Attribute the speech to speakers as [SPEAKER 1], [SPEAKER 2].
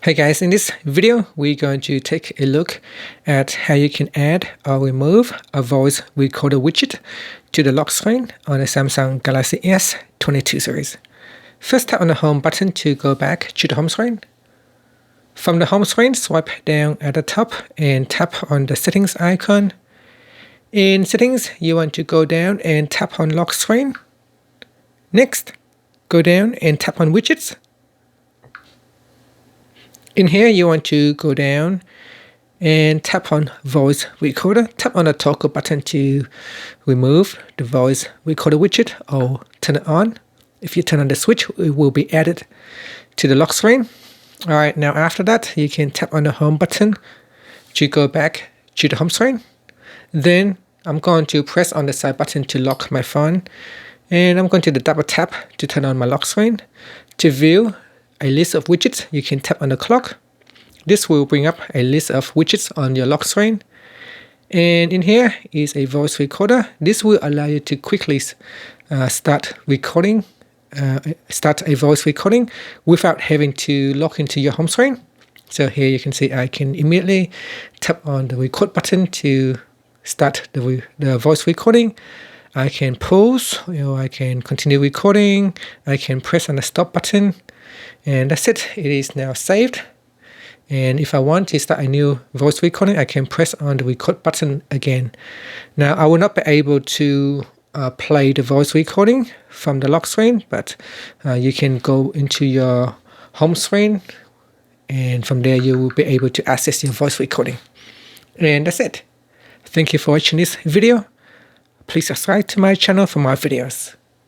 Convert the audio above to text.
[SPEAKER 1] Hey guys, in this video, we're going to take a look at how you can add or remove a voice recorder widget to the lock screen on the Samsung Galaxy S22 series. First, tap on the home button to go back to the home screen. From the home screen, swipe down at the top and tap on the settings icon. In settings, you want to go down and tap on lock screen. Next, go down and tap on widgets. In here, you want to go down and tap on voice recorder. Tap on the toggle button to remove the voice recorder widget or turn it on. If you turn on the switch, it will be added to the lock screen. Alright, now after that, you can tap on the home button to go back to the home screen. Then I'm going to press on the side button to lock my phone. And I'm going to double tap to turn on my lock screen. To view a list of widgets, you can tap on the clock. This will bring up a list of widgets on your lock screen. And in here is a voice recorder. This will allow you to quickly start a voice recording without having to log into your home screen. So here you can see I can immediately tap on the record button to start the voice recording. I can pause, I can continue recording. I can press on the stop button. And that's it. It is now saved. And if I want to start a new voice recording, I can press on the record button again. Now, I will not be able to play the voice recording from the lock screen, but you can go into your home screen, and from there you will be able to access your voice recording. And that's it. Thank you for watching this video. Please subscribe to my channel for more videos.